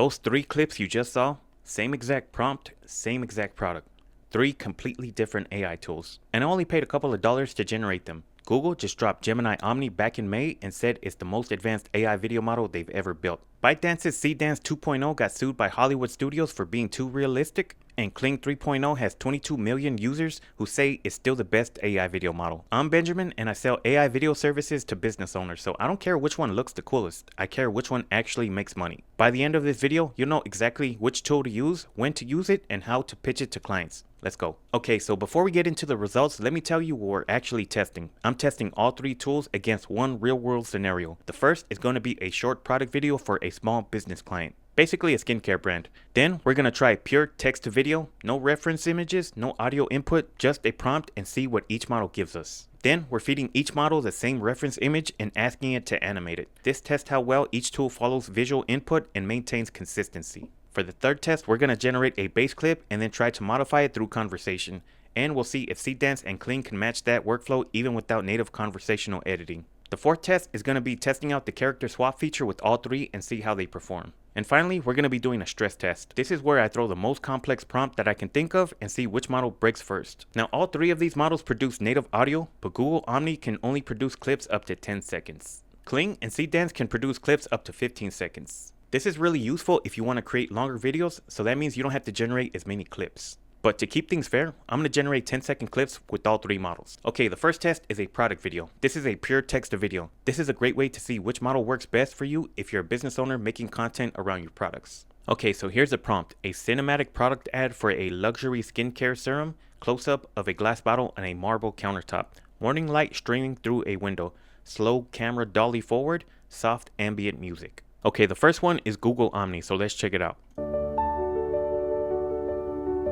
Those 3 clips you just saw, same exact prompt, same exact product. 3 completely different AI tools. And I only paid a couple of dollars to generate them. Google just dropped Gemini Omni back in May and said it's the most advanced AI video model they've ever built. ByteDance's Seedance 2.0 got sued by Hollywood studios for being too realistic, and Kling 3.0 has 22 million users who say it's still the best AI video model. I'm Benjamin and I sell AI video services to business owners, so I don't care which one looks the coolest, I care which one actually makes money. By the end of this video, you'll know exactly which tool to use, when to use it, and how to pitch it to clients. Let's go. Okay, so before we get into the results, let me tell you what we're actually testing. I'm testing all 3 tools against one real world scenario. The first is going to be a short product video for a small business client. Basically a skincare brand. Then we're going to try pure text to video, no reference images, no audio input, just a prompt, and see what each model gives us. Then we're feeding each model the same reference image and asking it to animate it. This tests how well each tool follows visual input and maintains consistency. For the third test, we're going to generate a base clip and then try to modify it through conversation. And we'll see if Seedance and Kling can match that workflow even without native conversational editing. The fourth test is going to be testing out the character swap feature with all 3 and see how they perform. And finally, we're going to be doing a stress test. This is where I throw the most complex prompt that I can think of and see which model breaks first. Now, all 3 of these models produce native audio, but Google Omni can only produce clips up to 10 seconds. Kling and Seedance can produce clips up to 15 seconds. This is really useful if you want to create longer videos, so that means you don't have to generate as many clips. But to keep things fair, I'm going to generate 10-second clips with all 3 models. Okay, the first test is a product video. This is a pure text to video. This is a great way to see which model works best for you if you're a business owner making content around your products. Okay, so here's a prompt. A cinematic product ad for a luxury skincare serum, close-up of a glass bottle on a marble countertop. Morning light streaming through a window. Slow camera dolly forward. Soft ambient music. Okay, the first one is Google Omni, so let's check it out.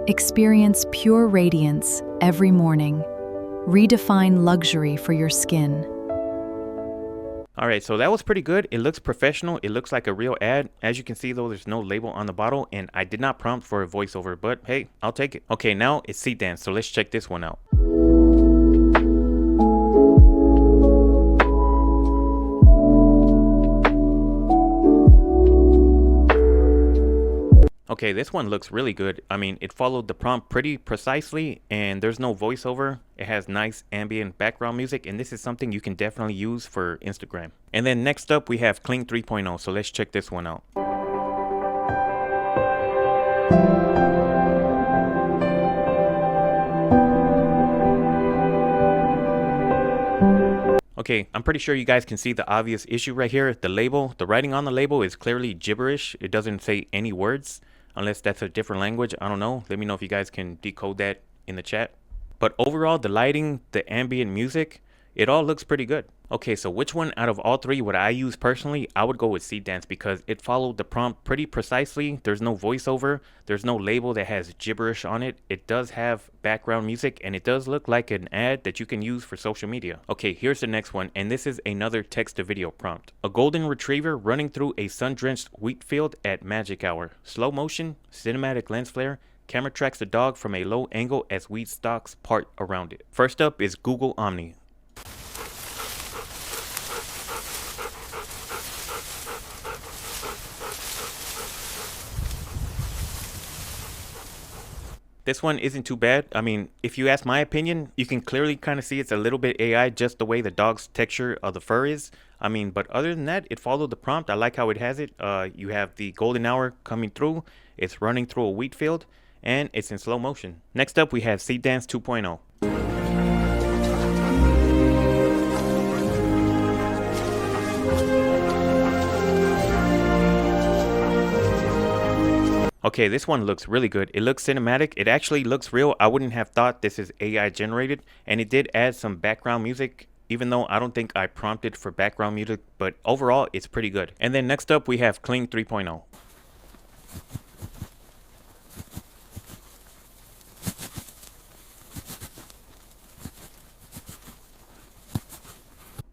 Experience pure radiance every morning. Redefine luxury for your skin. Alright, so that was pretty good. It looks professional. It looks like a real ad. As you can see though, there's no label on the bottle, and I did not prompt for a voiceover, but hey, I'll take it. Okay, now it's Seedance, so let's check this one out. Okay, this one looks really good. I mean, it followed the prompt pretty precisely and there's no voiceover. It has nice ambient background music, and this is something you can definitely use for Instagram. And then next up we have Kling 3.0, so let's check this one out. Okay, I'm pretty sure you guys can see the obvious issue right here. The label, the writing on the label is clearly gibberish. It doesn't say any words. Unless that's a different language, I don't know. Let me know if you guys can decode that in the chat. But overall, the lighting, the ambient music, it all looks pretty good. Okay, so which one out of all 3 would I use personally? I would go with Seedance because it followed the prompt pretty precisely. There's no voiceover. There's no label that has gibberish on it. It does have background music, and it does look like an ad that you can use for social media. Okay, here's the next one, and this is another text-to-video prompt. A golden retriever running through a sun-drenched wheat field at magic hour. Slow motion, cinematic lens flare. Camera tracks the dog from a low angle as wheat stalks part around it. First up is Google Omni. This one isn't too bad. I mean, if you ask my opinion, you can clearly kind of see it's a little bit AI just the way the dog's texture of the fur is. I mean, but other than that, it followed the prompt. I like how it has it. You have the golden hour coming through. It's running through a wheat field, and it's in slow motion. Next up, we have Seedance 2.0. Okay, this one looks really good. It looks cinematic. It actually looks real. I wouldn't have thought this is AI generated, and it did add some background music, even though I don't think I prompted for background music, but overall it's pretty good. And then next up we have Kling 3.0.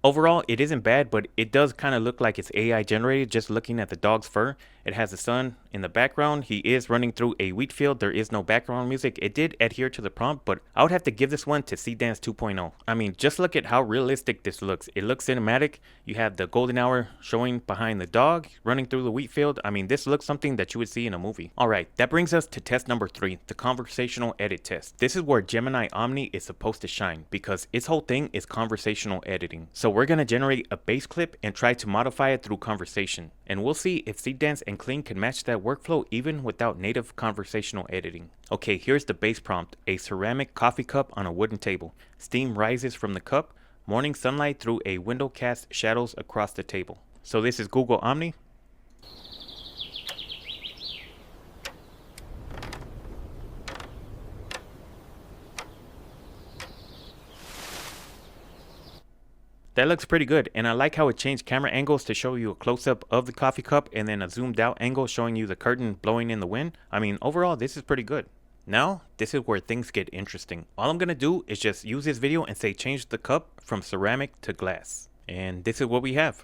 Overall, it isn't bad, but it does kind of look like it's AI generated just looking at the dog's fur. It has the sun in the background. He is running through a wheat field. There is no background music. It did adhere to the prompt, but I would have to give this one to Seedance 2.0. I mean, just look at how realistic this looks. It looks cinematic. You have the golden hour showing behind the dog running through the wheat field. I mean, this looks something that you would see in a movie. Alright, that brings us to test number 3, the conversational edit test. This is where Gemini Omni is supposed to shine because its whole thing is conversational editing. So we're going to generate a bass clip and try to modify it through conversation. And we'll see if Seedance and Kling can match that workflow even without native conversational editing. Okay, here's the bass prompt. A ceramic coffee cup on a wooden table. Steam rises from the cup. Morning sunlight through a window casts shadows across the table. So this is Google Omni. That looks pretty good, and I like how it changed camera angles to show you a close-up of the coffee cup and then a zoomed out angle showing you the curtain blowing in the wind. I mean, overall, this is pretty good. Now, this is where things get interesting. All I'm gonna do is just use this video and say change the cup from ceramic to glass. And this is what we have.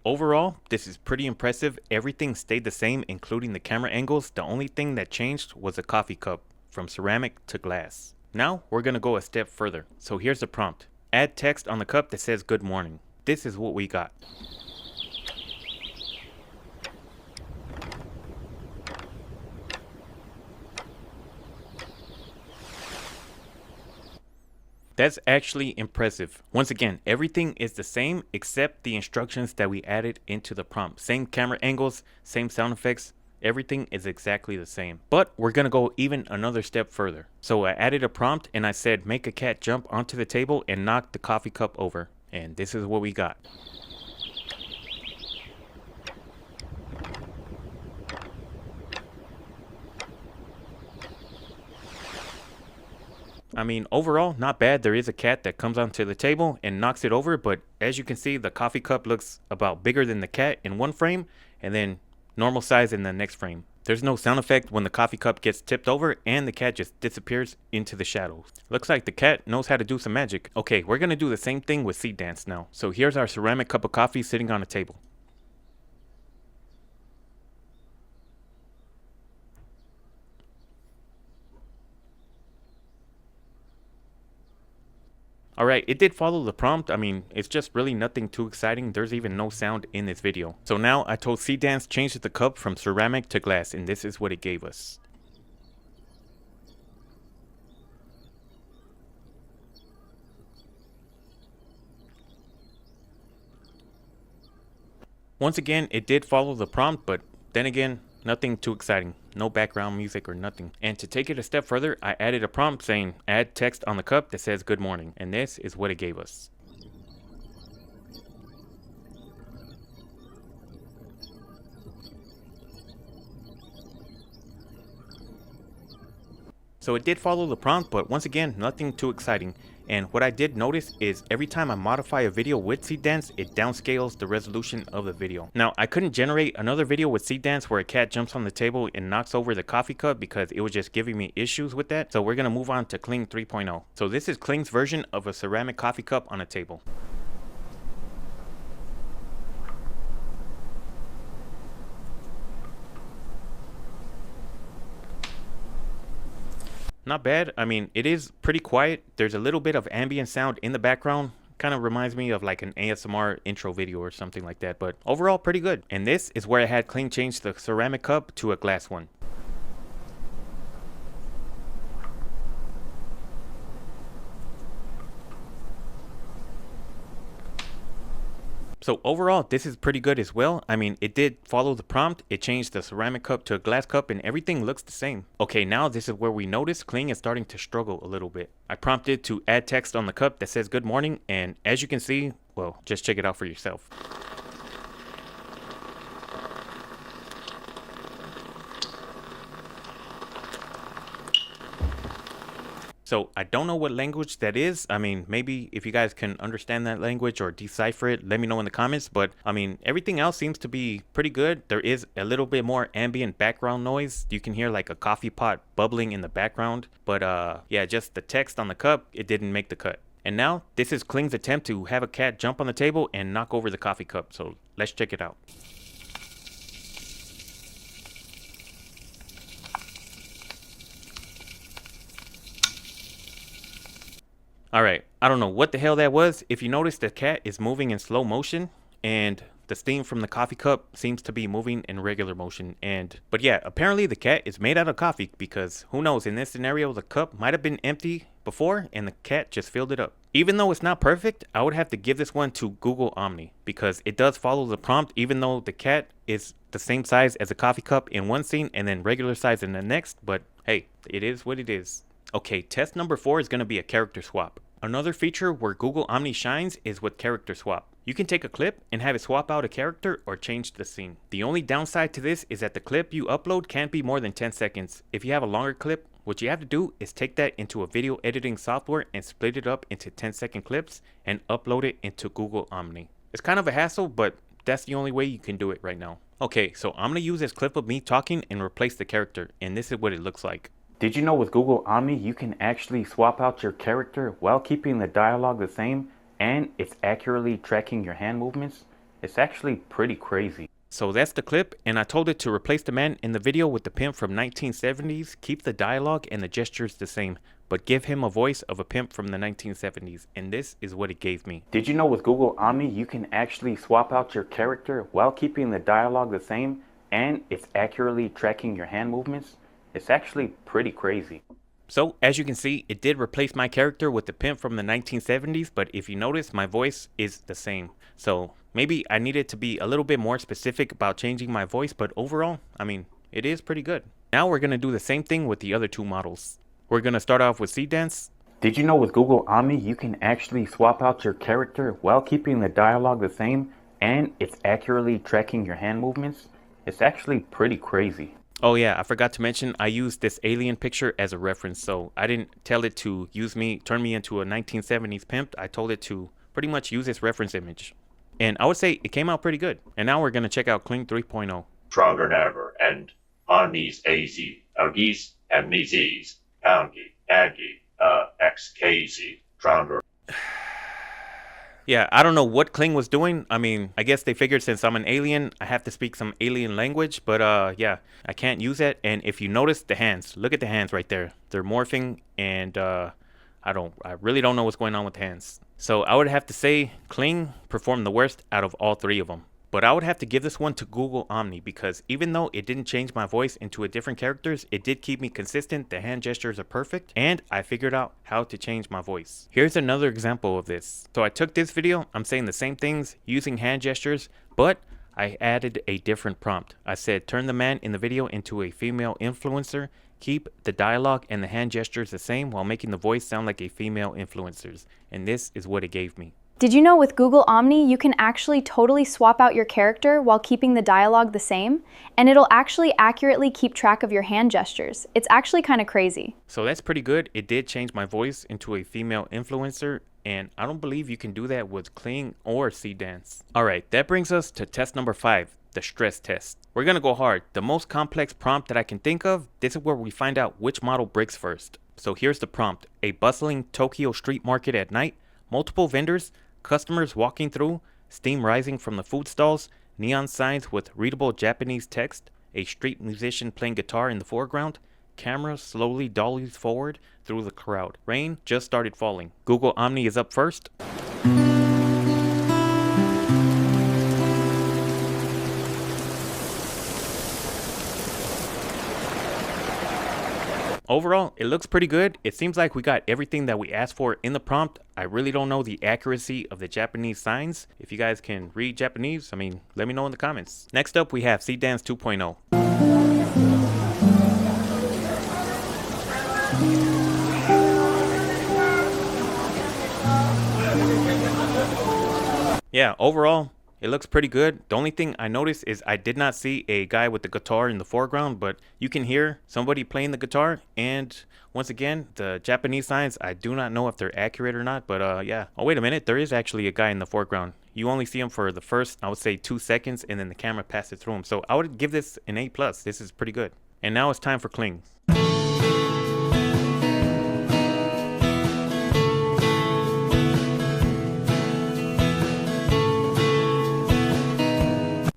Overall, this is pretty impressive. Everything stayed the same, including the camera angles. The only thing that changed was the coffee cup from ceramic to glass. Now, we're gonna go a step further. So here's the prompt. Add text on the cup that says good morning. This is what we got. That's actually impressive. Once again, everything is the same except the instructions that we added into the prompt. Same camera angles, same sound effects, everything is exactly the same. But we're gonna go even another step further. So I added a prompt and I said make a cat jump onto the table and knock the coffee cup over. And this is what we got. I mean, overall, not bad. There is a cat that comes onto the table and knocks it over, but as you can see, the coffee cup looks about bigger than the cat in one frame, and then normal size in the next frame. There's no sound effect when the coffee cup gets tipped over, and the cat just disappears into the shadows. Looks like the cat knows how to do some magic. Okay, we're gonna do the same thing with Seedance now. So here's our ceramic cup of coffee sitting on a table. Alright, it did follow the prompt. I mean, it's just really nothing too exciting. There's even no sound in this video. So now I told Seedance change the cup from ceramic to glass, and this is what it gave us. Once again, it did follow the prompt, but then again, nothing too exciting. No background music or nothing. And to take it a step further, I added a prompt saying add text on the cup that says good morning. And this is what it gave us. So it did follow the prompt, but once again, nothing too exciting. And what I did notice is every time I modify a video with Seedance, it downscales the resolution of the video. Now, I couldn't generate another video with Seedance where a cat jumps on the table and knocks over the coffee cup because it was just giving me issues with that. So we're gonna move on to Kling 3.0. So this is Kling's version of a ceramic coffee cup on a table. Not bad. I mean, it is pretty quiet. There's a little bit of ambient sound in the background. Kind of reminds me of like an ASMR intro video or something like that. But overall, pretty good. And this is where I had Kling change the ceramic cup to a glass one. So overall, this is pretty good as well. I mean, it did follow the prompt. It changed the ceramic cup to a glass cup and everything looks the same. Okay, now this is where we notice Kling is starting to struggle a little bit. I prompted to add text on the cup that says good morning, and as you can see, well, just check it out for yourself. So I don't know what language that is. I mean, maybe if you guys can understand that language or decipher it, let me know in the comments. But I mean, everything else seems to be pretty good. There is a little bit more ambient background noise. You can hear like a coffee pot bubbling in the background. But yeah, just the text on the cup, it didn't make the cut. And now this is Kling's attempt to have a cat jump on the table and knock over the coffee cup. So let's check it out. Alright, I don't know what the hell that was. If you notice, the cat is moving in slow motion and the steam from the coffee cup seems to be moving in regular motion. But yeah, apparently the cat is made out of coffee, because who knows, in this scenario the cup might have been empty before and the cat just filled it up. Even though it's not perfect, I would have to give this one to Google Omni, because it does follow the prompt, even though the cat is the same size as a coffee cup in one scene and then regular size in the next. But hey, it is what it is. Okay, test number 4 is going to be a character swap. Another feature where Google Omni shines is with character swap. You can take a clip and have it swap out a character or change the scene. The only downside to this is that the clip you upload can't be more than 10 seconds. If you have a longer clip, what you have to do is take that into a video editing software and split it up into 10-second clips and upload it into Google Omni. It's kind of a hassle, but that's the only way you can do it right now. Okay, so I'm going to use this clip of me talking and replace the character, and this is what it looks like. Did you know with Google Omni you can actually swap out your character while keeping the dialogue the same, and it's accurately tracking your hand movements? It's actually pretty crazy. So that's the clip, and I told it to replace the man in the video with the pimp from 1970s, keep the dialogue and the gestures the same, but give him a voice of a pimp from the 1970s, and this is what it gave me. Did you know with Google Omni you can actually swap out your character while keeping the dialogue the same, and it's accurately tracking your hand movements? It's actually pretty crazy. So as you can see, it did replace my character with the pimp from the 1970s, but if you notice, my voice is the same. So maybe I needed to be a little bit more specific about changing my voice, but overall, I mean, it is pretty good. Now we're going to do the same thing with the other two models. We're going to start off with Seedance. Did you know with Google Omni you can actually swap out your character while keeping the dialogue the same, and it's accurately tracking your hand movements? It's actually pretty crazy. Oh yeah, I forgot to mention I used this alien picture as a reference, so I didn't tell it to turn me into a 1970s pimp. I told it to pretty much use this reference image. And I would say it came out pretty good. And now we're going to check out Kling 3.0. Stronger than ever, and Omni's AC, Agis, Amnesis, Angi, XKZ, stronger. Yeah, I don't know what Kling was doing. I mean, I guess they figured since I'm an alien, I have to speak some alien language. But yeah, I can't use it. And if you notice the hands, look at the hands right there. They're morphing, and I really don't know what's going on with the hands. So I would have to say Kling performed the worst out of all three of them. But I would have to give this one to Google Omni, because even though it didn't change my voice into a different characters, it did keep me consistent. The hand gestures are perfect, and I figured out how to change my voice. Here's another example of this. So I took this video, I'm saying the same things using hand gestures, but I added a different prompt. I said turn the man in the video into a female influencer, keep the dialogue and the hand gestures the same while making the voice sound like a female influencer's, and this is what it gave me. Did you know with Google Omni, you can actually totally swap out your character while keeping the dialogue the same? And it'll actually accurately keep track of your hand gestures. It's actually kind of crazy. So that's pretty good. It did change my voice into a female influencer, and I don't believe you can do that with Kling or Seedance. Alright, that brings us to test number 5, the stress test. We're gonna go hard. The most complex prompt that I can think of, this is where we find out which model breaks first. So here's the prompt. A bustling Tokyo street market at night, multiple vendors, customers walking through, steam rising from the food stalls, neon signs with readable Japanese text, a street musician playing guitar in the foreground, camera slowly dollies forward through the crowd. Rain just started falling. Google Omni is up first. Overall, it looks pretty good. It seems like we got everything that we asked for in the prompt. I really don't know the accuracy of the Japanese signs. If you guys can read Japanese, I mean, let me know in the comments. Next up, we have Seedance 2.0. Yeah, overall, it looks pretty good. The only thing I noticed is I did not see a guy with the guitar in the foreground, but you can hear somebody playing the guitar. And once again, the Japanese signs, I do not know if they're accurate or not, but yeah. Oh, wait a minute. There is actually a guy in the foreground. You only see him for the first, I would say, 2 seconds, and then the camera passes through him. So I would give this an A+. This is pretty good. And now it's time for Kling.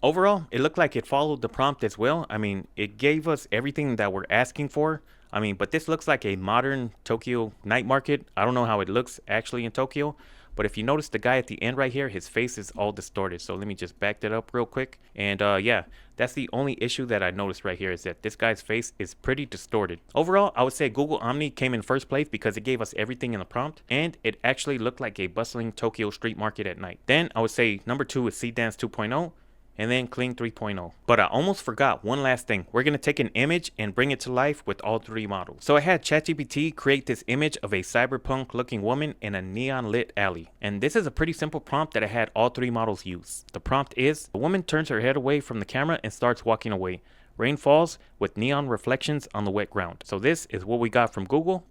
Overall, it looked like it followed the prompt as well. I mean, it gave us everything that we're asking for. I mean, but this looks like a modern Tokyo night market. I don't know how it looks actually in Tokyo, but if you notice the guy at the end right here, his face is all distorted. So let me just back that up real quick. And yeah, that's the only issue that I noticed right here, is that this guy's face is pretty distorted. Overall, I would say Google Omni came in first place because it gave us everything in the prompt, and it actually looked like a bustling Tokyo street market at night. Then I would say number 2 is Seedance 2.0. And then Kling 3.0. But I almost forgot one last thing. We're going to take an image and bring it to life with all 3 models. So I had ChatGPT create this image of a cyberpunk looking woman in a neon lit alley. And this is a pretty simple prompt that I had all 3 models use. The prompt is, the woman turns her head away from the camera and starts walking away. Rain falls with neon reflections on the wet ground. So this is what we got from Google.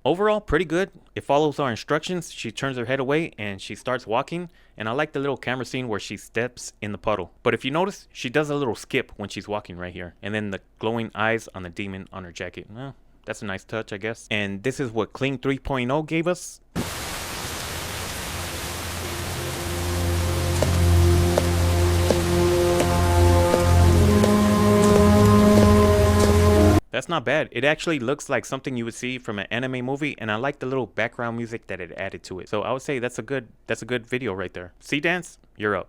Overall, pretty good. It follows our instructions. She turns her head away and she starts walking. And I like the little camera scene where she steps in the puddle. But if you notice, she does a little skip when she's walking right here. And then the glowing eyes on the demon on her jacket. Well, that's a nice touch, I guess. And this is what Kling 3.0 gave us. That's not bad. It actually looks like something you would see from an anime movie, and I like the little background music that it added to it. So I would say that's a good video right there. Seedance, you're up.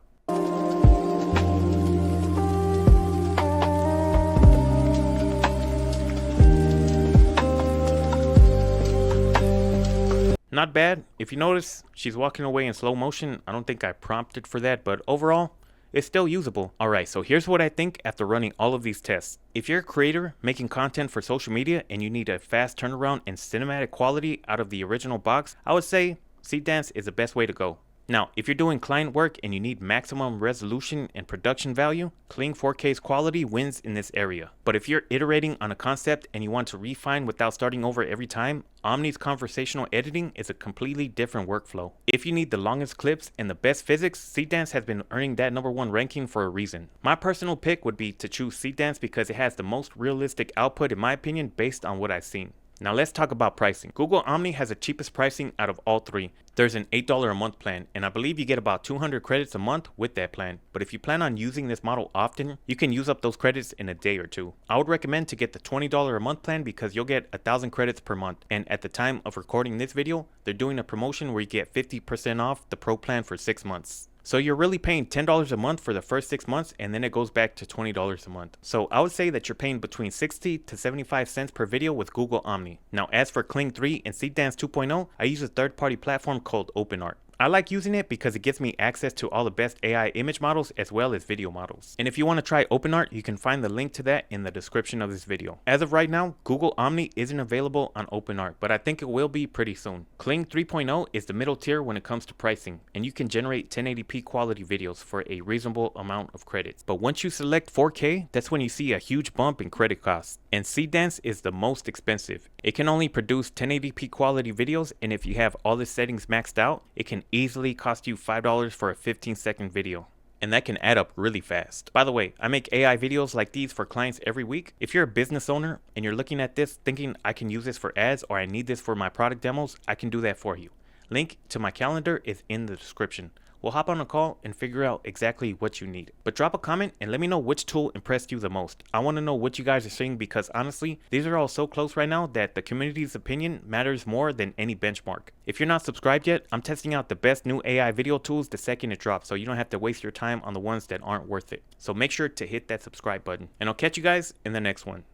Not bad. If you notice, she's walking away in slow motion. I don't think I prompted for that, but overall, it's still usable. Alright, so here's what I think after running all of these tests. If you're a creator making content for social media and you need a fast turnaround and cinematic quality out of the original box, I would say Seedance is the best way to go. Now, if you're doing client work and you need maximum resolution and production value, Kling 4K's quality wins in this area. But if you're iterating on a concept and you want to refine without starting over every time, Omni's conversational editing is a completely different workflow. If you need the longest clips and the best physics, Seedance has been earning that #1 ranking for a reason. My personal pick would be to choose Seedance because it has the most realistic output in my opinion based on what I've seen. Now let's talk about pricing. Google Omni has the cheapest pricing out of all 3. There's an $8 a month plan, and I believe you get about 200 credits a month with that plan. But if you plan on using this model often, you can use up those credits in a day or 2. I would recommend to get the $20 a month plan because you'll get 1,000 credits per month. And at the time of recording this video, they're doing a promotion where you get 50% off the pro plan for 6 months. So you're really paying $10 a month for the first 6 months, and then it goes back to $20 a month. So I would say that you're paying between 60 to 75 cents per video with Google Omni. Now as for Kling 3 and Seedance 2.0, I use a third-party platform called OpenArt. I like using it because it gives me access to all the best AI image models as well as video models. And if you want to try OpenArt, you can find the link to that in the description of this video. As of right now, Google Omni isn't available on OpenArt, but I think it will be pretty soon. Kling 3.0 is the middle tier when it comes to pricing, and you can generate 1080p quality videos for a reasonable amount of credits. But once you select 4K, that's when you see a huge bump in credit costs. And Seedance is the most expensive. It can only produce 1080p quality videos, and if you have all the settings maxed out, it can easily cost you $5 for a 15-second video. And that can add up really fast. By the way, I make AI videos like these for clients every week. If you're a business owner and you're looking at this thinking I can use this for ads or I need this for my product demos, I can do that for you. Link to my calendar is in the description. We'll hop on a call and figure out exactly what you need. But drop a comment and let me know which tool impressed you the most. I want to know what you guys are saying because honestly, these are all so close right now that the community's opinion matters more than any benchmark. If you're not subscribed yet, I'm testing out the best new AI video tools the second it drops so you don't have to waste your time on the ones that aren't worth it. So make sure to hit that subscribe button. And I'll catch you guys in the next one.